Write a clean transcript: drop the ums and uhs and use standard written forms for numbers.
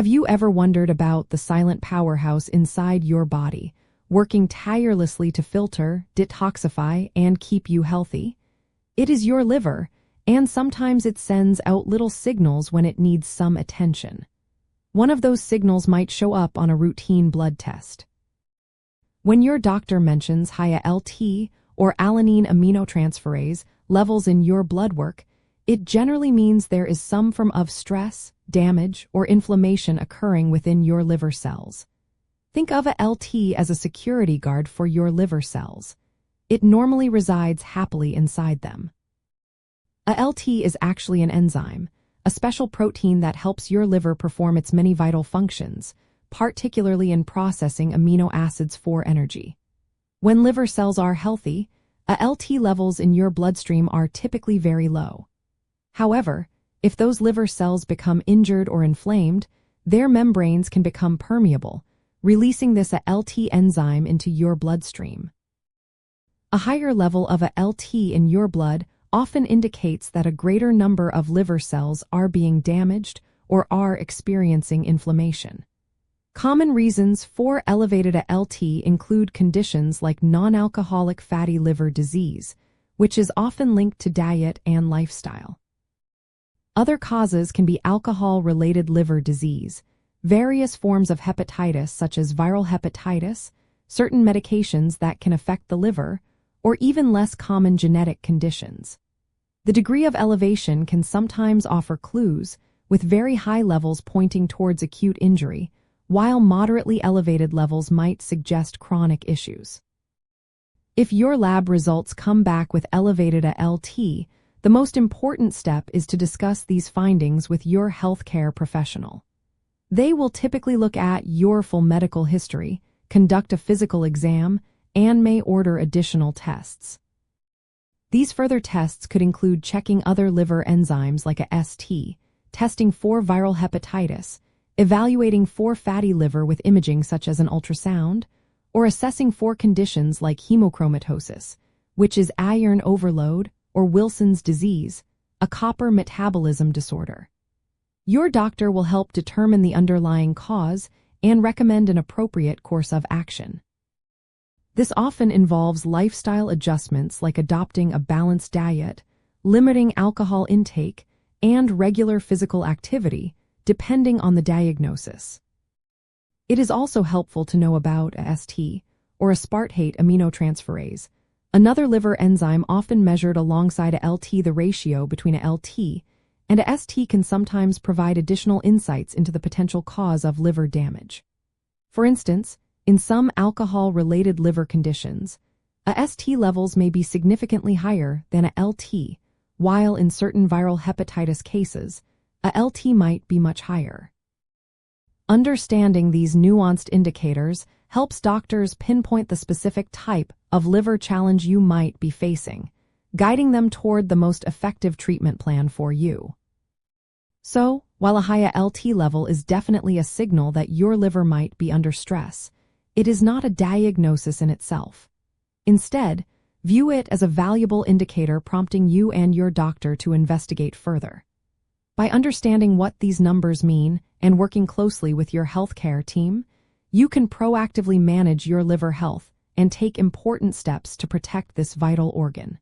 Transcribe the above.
Have you ever wondered about the silent powerhouse inside your body, working tirelessly to filter, detoxify, and keep you healthy? It is your liver, and sometimes it sends out little signals when it needs some attention. One of those signals might show up on a routine blood test. When your doctor mentions high ALT or alanine aminotransferase levels in your blood work, it generally means there is some form of stress, damage, or inflammation occurring within your liver cells. Think of ALT as a security guard for your liver cells. It normally resides happily inside them. ALT is actually an enzyme, a special protein that helps your liver perform its many vital functions, particularly in processing amino acids for energy. When liver cells are healthy, ALT levels in your bloodstream are typically very low. However, if those liver cells become injured or inflamed, their membranes can become permeable, releasing this ALT enzyme into your bloodstream. A higher level of ALT in your blood often indicates that a greater number of liver cells are being damaged or are experiencing inflammation. Common reasons for elevated ALT include conditions like non-alcoholic fatty liver disease, which is often linked to diet and lifestyle. Other causes can be alcohol-related liver disease, various forms of hepatitis such as viral hepatitis, certain medications that can affect the liver, or even less common genetic conditions. The degree of elevation can sometimes offer clues, with very high levels pointing towards acute injury, while moderately elevated levels might suggest chronic issues. If your lab results come back with elevated ALT, the most important step is to discuss these findings with your healthcare professional. They will typically look at your full medical history, conduct a physical exam, and may order additional tests. These further tests could include checking other liver enzymes like a ST, testing for viral hepatitis, evaluating for fatty liver with imaging such as an ultrasound, or assessing for conditions like hemochromatosis, which is iron overload, or Wilson's disease, a copper metabolism disorder. Your doctor will help determine the underlying cause and recommend an appropriate course of action. This often involves lifestyle adjustments like adopting a balanced diet, limiting alcohol intake, and regular physical activity, depending on the diagnosis. It is also helpful to know about a ST, or aspartate aminotransferase, another liver enzyme often measured alongside a LT. The ratio between a LT and a ST can sometimes provide additional insights into the potential cause of liver damage. For instance, in some alcohol-related liver conditions, a ST levels may be significantly higher than a LT, while in certain viral hepatitis cases, a LT might be much higher. Understanding these nuanced indicators helps doctors pinpoint the specific type of liver challenge you might be facing, guiding them toward the most effective treatment plan for you. So, while a high ALT level is definitely a signal that your liver might be under stress, it is not a diagnosis in itself. Instead, view it as a valuable indicator prompting you and your doctor to investigate further. By understanding what these numbers mean and working closely with your healthcare team, you can proactively manage your liver health and take important steps to protect this vital organ.